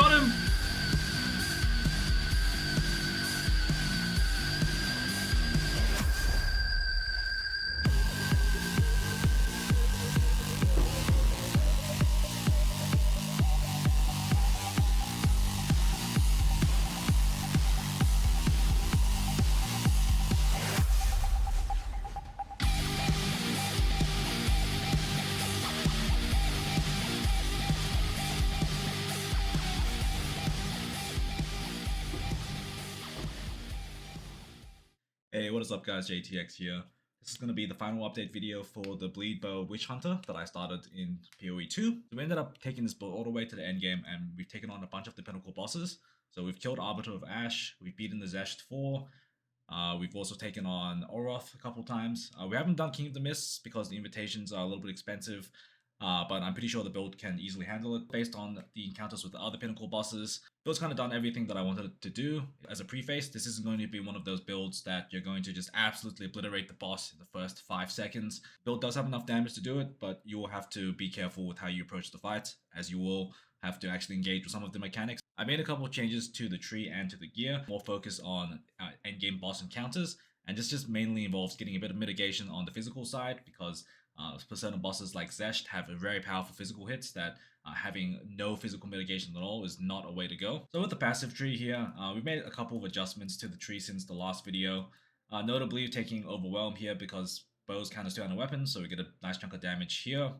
got him! Hey, what is up guys, JTX here. This is going to be the final update video for the Bleed Bow Witch Hunter that I started in PoE 2. So we ended up taking this build all the way to the end game and we've taken on a bunch of the pinnacle bosses. So we've killed Arbiter of Ash, we've beaten the Zesht 4, we've also taken on Oroth a couple times. We haven't done King of the Mists because the invitations are a little bit expensive. But I'm pretty sure the build can easily handle it based on the encounters with the other pinnacle bosses. Build's kind of done everything that I wanted it to do. As a preface, this isn't going to be one of those builds that you're going to just absolutely obliterate the boss in the first 5 seconds. Build does have enough damage to do it, but you will have to be careful with how you approach the fight, as you will have to actually engage with some of the mechanics. I made a couple of changes to the tree and to the gear, more focus on endgame boss encounters, and this just mainly involves getting a bit of mitigation on the physical side, because for certain bosses like Zesht have a very powerful physical hits that having no physical mitigation at all is not a way to go. So with the passive tree here, we've made a couple of adjustments to the tree since the last video. Notably taking Overwhelm here because bows count as 200 weapons, so we get a nice chunk of damage here.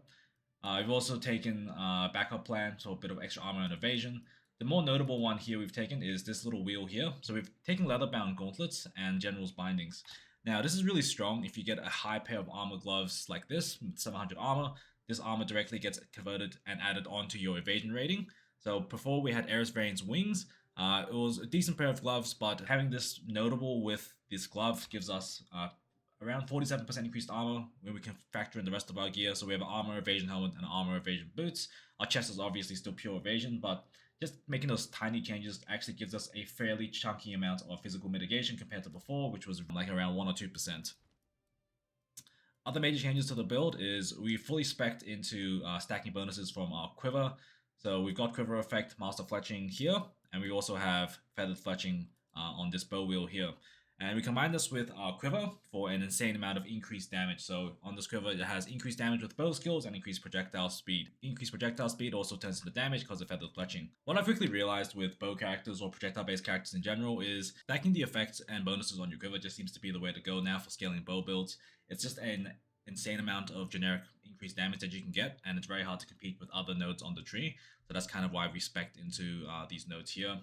We've also taken backup plan, so a bit of extra armor and evasion. The more notable one here we've taken is this little wheel here. So we've taken leather-bound gauntlets and General's bindings. Now, this is really strong if you get a high pair of armor gloves like this, with 700 armor. This armor directly gets converted and added onto your evasion rating. So before we had Aerithvane's wings, it was a decent pair of gloves, but having this notable with this glove gives us around 47% increased armor when we can factor in the rest of our gear. So we have an armor evasion helmet and armor evasion boots. Our chest is obviously still pure evasion, but just making those tiny changes actually gives us a fairly chunky amount of physical mitigation compared to before, which was like around 1 or 2%. Other major changes to the build is we fully spec'd into stacking bonuses from our quiver. So we've got quiver effect, master fletching here, and we also have feathered fletching on this bow wheel here. And we combine this with our quiver for an insane amount of increased damage. So on this quiver, it has increased damage with bow skills and increased projectile speed. Increased projectile speed also turns into damage because of feathered fletching. What I quickly realized with bow characters or projectile-based characters in general is stacking the effects and bonuses on your quiver just seems to be the way to go now for scaling bow builds. It's just an insane amount of generic increased damage that you can get, and it's very hard to compete with other nodes on the tree. So that's kind of why we spec'd into these nodes here.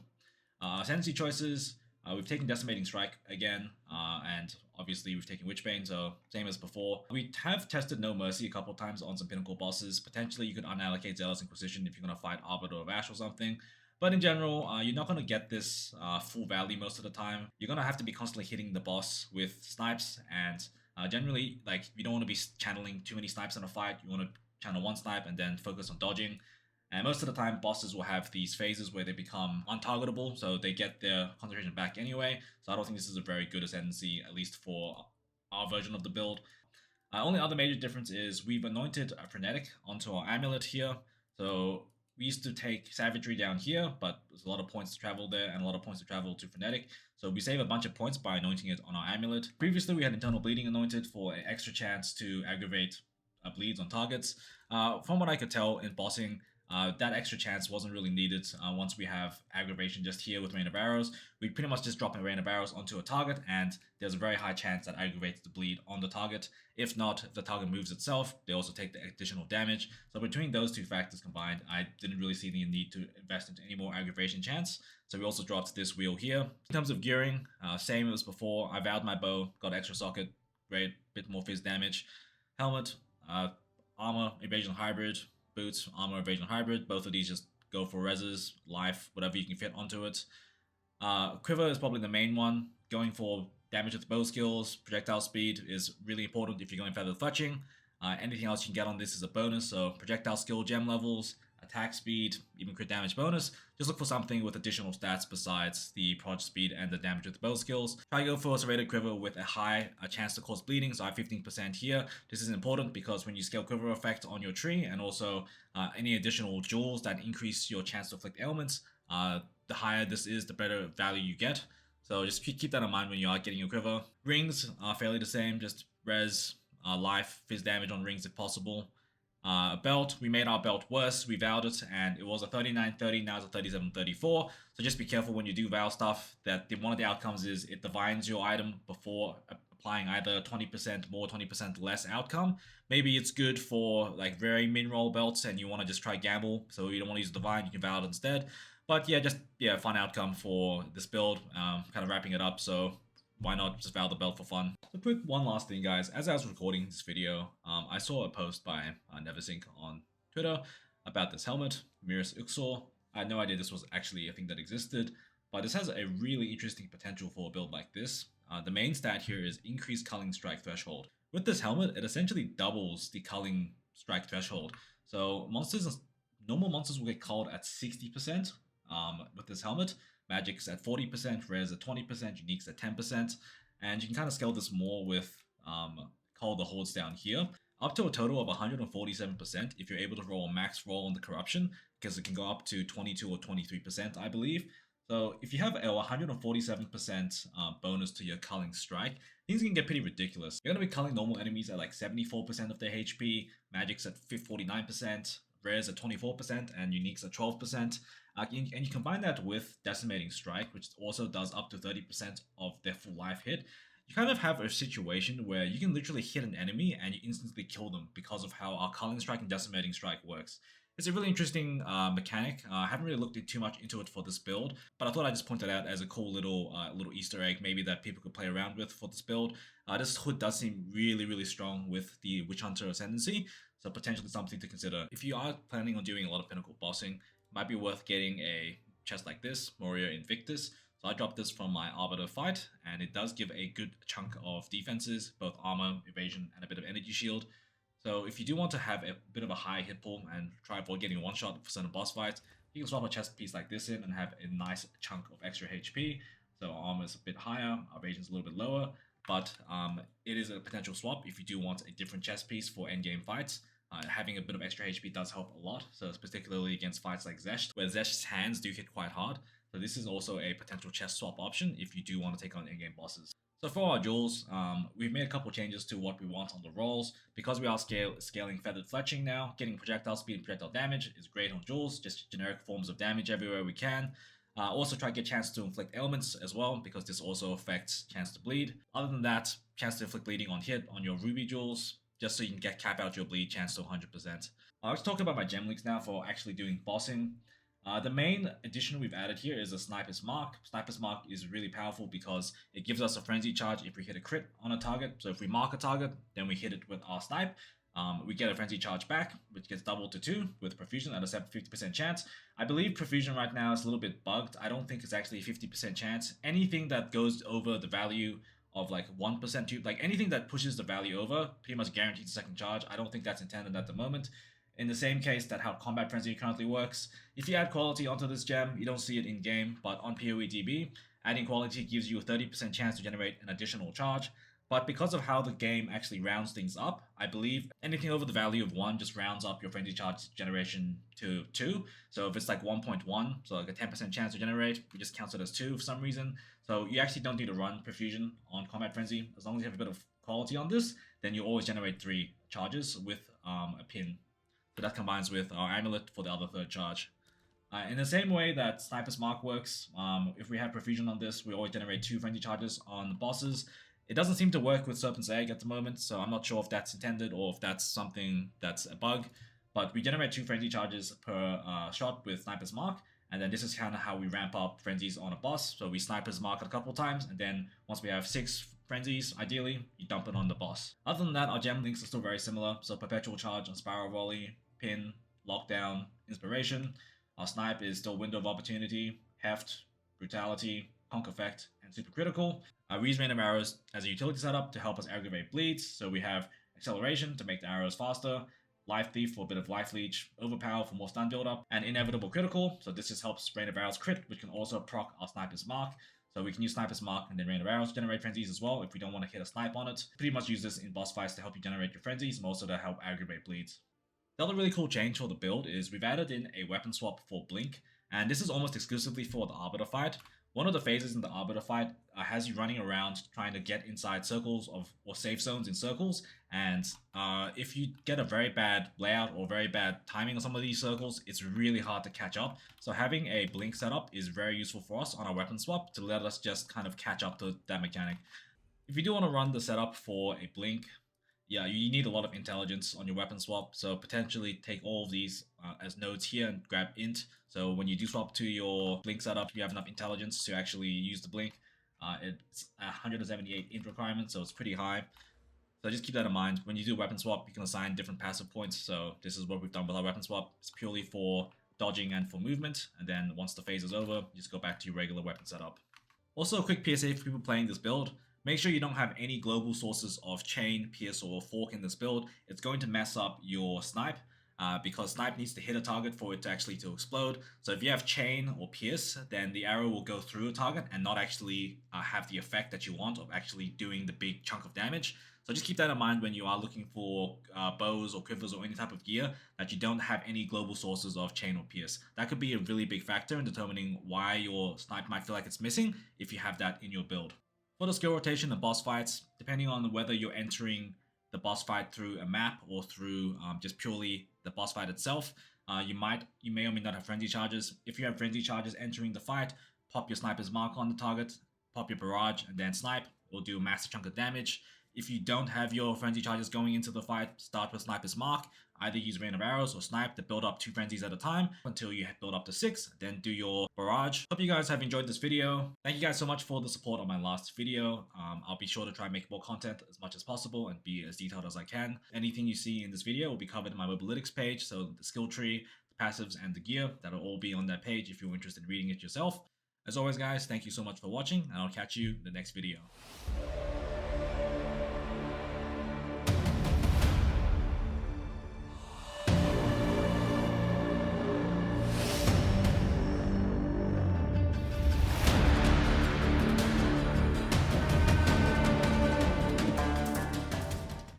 Ascendancy choices. We've taken Decimating Strike again, and obviously we've taken Witchbane, so same as before. We have tested No Mercy a couple times on some pinnacle bosses. Potentially you could unallocate Zealous Inquisition if you're going to fight Arbiter of Ash or something. But in general, you're not going to get this full value most of the time. You're going to have to be constantly hitting the boss with snipes, and generally, like, you don't want to be channeling too many snipes in a fight. You want to channel one snipe and then focus on dodging. And most of the time, bosses will have these phases where they become untargetable, so they get their concentration back anyway. So I don't think this is a very good ascendancy, at least for our version of the build. Only other major difference is we've anointed a Frenetic onto our amulet here. So we used to take Savagery down here, but there's a lot of points to travel there and a lot of points to travel to Frenetic. So we save a bunch of points by anointing it on our amulet. Previously, we had Internal Bleeding anointed for an extra chance to aggravate bleeds on targets. From what I could tell in bossing, that extra chance wasn't really needed. Once we have aggravation just here with Rain of Arrows, we pretty much just drop a Rain of Arrows onto a target, and there's a very high chance that aggravates the bleed on the target. If not, if the target moves itself, they also take the additional damage. So between those two factors combined, I didn't really see the need to invest into any more aggravation chance. So we also dropped this wheel here. In terms of gearing, same as before. I vowed my bow, got extra socket, great, bit more fizz damage. Helmet, armor, evasion hybrid, boots, armor, evasion hybrid. Both of these just go for reses, life, whatever you can fit onto it. Quiver is probably the main one. Going for damage with bow skills, projectile speed is really important if you're going feathered fletching. Anything else you can get on this is a bonus, so projectile skill gem levels, attack speed, even crit damage bonus. Just look for something with additional stats besides the proj speed and the damage with bow skills. Try to go for a serrated quiver with a high chance to cause bleeding, so I have 15% here. This is important because when you scale quiver effect on your tree and also any additional jewels that increase your chance to afflict ailments, The higher this is, the better value you get. So just keep that in mind when you are getting your quiver. Rings are fairly the same, just res, life, fizz damage on rings if possible. Belt, we made our belt worse, we vowed it, and it was a 39-30, now it's a 37-34. So just be careful when you do vow stuff, that one of the outcomes is it divines your item before applying either 20% more, 20% less outcome. Maybe it's good for like very min-roll belts and you want to just try gamble, so you don't want to use divine, you can vow it instead. But yeah, just fun outcome for this build, kind of wrapping it up, so why not just vow the belt for fun? So quick one last thing, guys. As I was recording this video, I saw a post by Neversink on Twitter about this helmet, Miras Uxor. I had no idea this was actually a thing that existed, but this has a really interesting potential for a build like this. The main stat here is increased culling strike threshold. With this helmet, it essentially doubles the culling strike threshold. So normal monsters will get culled at 60% with this helmet. Magic's at 40%, rares at 20%, uniques at 10%, and you can kind of scale this more with Cull the Hordes down here, up to a total of 147% if you're able to roll a max roll on the corruption, because it can go up to 22 or 23%, I believe. So if you have a 147% bonus to your culling strike, things can get pretty ridiculous. You're going to be culling normal enemies at like 74% of their HP, Magic's at 49%, rares at 24%, and uniques at 12%. And you combine that with Decimating Strike, which also does up to 30% of their full life hit. You kind of have a situation where you can literally hit an enemy and you instantly kill them because of how our Culling Strike and Decimating Strike works. It's a really interesting mechanic. I haven't really looked too much into it for this build, but I thought I'd just point it out as a cool little Easter egg, maybe that people could play around with for this build. This hood does seem really, really strong with the Witch Hunter Ascendancy, so potentially something to consider. If you are planning on doing a lot of Pinnacle bossing, might be worth getting a chest like this, Moria Invictus. So I dropped this from my Arbiter fight, and it does give a good chunk of defenses, both armor, evasion, and a bit of energy shield. So if you do want to have a bit of a high hit pool and try avoid getting one shot for certain boss fights, you can swap a chest piece like this in and have a nice chunk of extra HP. So armor is a bit higher, evasion is a little bit lower, but it is a potential swap if you do want a different chest piece for endgame fights. Having a bit of extra HP does help a lot, so it's particularly against fights like Zesht, where Zesht's hands do hit quite hard. So this is also a potential chest swap option if you do want to take on in-game bosses. So for our jewels, we've made a couple changes to what we want on the rolls. Because we are scaling Feathered Fletching now, getting projectile speed and projectile damage is great on jewels, just generic forms of damage everywhere we can. Also try to get chance to inflict ailments as well, because this also affects chance to bleed. Other than that, chance to inflict bleeding on hit on your ruby jewels, just so you can cap out your bleed chance to 100%. Let's talk about my gem links now for actually doing bossing. The main addition we've added here is a Sniper's Mark. Sniper's Mark is really powerful because it gives us a frenzy charge if we hit a crit on a target. So if we mark a target, then we hit it with our snipe. We get a frenzy charge back, which gets doubled to 2 with Profusion at a 50% chance. I believe Profusion right now is a little bit bugged. I don't think it's actually a 50% chance. Anything that goes over the value of like 1% to like anything that pushes the value over pretty much guarantees a second charge. I don't think that's intended at the moment. In the same case that how Combat Frenzy currently works, if you add quality onto this gem, you don't see it in game, but on PoEDB, adding quality gives you a 30% chance to generate an additional charge. But because of how the game actually rounds things up, I believe anything over the value of 1 just rounds up your frenzy charge generation to 2. So if it's like 1.1, so like a 10% chance to generate, we just counts it as 2 for some reason. So you actually don't need to run Profusion on Combat Frenzy. As long as you have a bit of quality on this, then you always generate 3 charges with a pin. So that combines with our amulet for the other 3rd charge. In the same way that Sniper's Mark works, if we have Profusion on this, we always generate 2 frenzy charges on the bosses. It doesn't seem to work with Serpent's Egg at the moment, so I'm not sure if that's intended or if that's something that's a bug. But we generate 2 frenzy charges per shot with Sniper's Mark, and then this is kind of how we ramp up frenzies on a boss. So we Sniper's Mark it a couple times, and then once we have 6 frenzies, ideally, you dump it on the boss. Other than that, our gem links are still very similar. So Perpetual Charge on Spiral Volley, Pin, Lockdown, Inspiration. Our Snipe is still Window of Opportunity, Heft, Brutality, Conk Effect, and Super Critical. We use Random Arrows as a utility setup to help us aggravate bleeds. So we have Acceleration to make the arrows faster, Life Thief for a bit of Life Leech, Overpower for more stun build-up, and Inevitable Critical. So this just helps Random Arrows crit, which can also proc our Sniper's Mark. So we can use Sniper's Mark and then Random Arrows to generate frenzies as well if we don't want to hit a snipe on it. Pretty much use this in boss fights to help you generate your frenzies and also to help aggravate bleeds. The other really cool change for the build is we've added in a weapon swap for Blink. and this is almost exclusively for the Arbiter fight. One of the phases in the Arbiter fight has you running around trying to get inside circles of or safe zones in circles, and if you get a very bad layout or very bad timing on some of these circles, it's really hard to catch up. So having a blink setup is very useful for us on our weapon swap to let us just kind of catch up to that mechanic. If you do want to run the setup for a blink, yeah, you need a lot of intelligence on your weapon swap, so potentially take all of these as nodes here and grab int. So when you do swap to your blink setup, you have enough intelligence to actually use the blink. It's 178 int requirement, so it's pretty high. So just keep that in mind. When you do a weapon swap, you can assign different passive points. So this is what we've done with our weapon swap. It's purely for dodging and for movement. And then once the phase is over, you just go back to your regular weapon setup. Also, a quick PSA for people playing this build. Make sure you don't have any global sources of chain, pierce, or fork in this build. It's going to mess up your snipe because snipe needs to hit a target for it to actually explode. So if you have chain or pierce, then the arrow will go through a target and not actually have the effect that you want of actually doing the big chunk of damage. So just keep that in mind when you are looking for bows or quivers or any type of gear, that you don't have any global sources of chain or pierce. That could be a really big factor in determining why your snipe might feel like it's missing if you have that in your build. For the skill rotation and boss fights, depending on whether you're entering the boss fight through a map or through just purely the boss fight itself, you may or may not have frenzy charges. If you have frenzy charges entering the fight, pop your sniper's mark on the target, pop your barrage, and then snipe. Will do a massive chunk of damage. If you don't have your frenzy charges going into the fight, start with sniper's mark. Either use rain of arrows or snipe to build up 2 frenzies at a time until you build up to 6, then do your barrage. Hope you guys have enjoyed this video. Thank you guys so much for the support on my last video. I'll be sure to try and make more content as much as possible and be as detailed as I can. Anything you see in this video will be covered in my Mobalytics page, so the skill tree, the passives, and the gear. That'll all be on that page if you're interested in reading it yourself. As always guys, thank you so much for watching, and I'll catch you in the next video.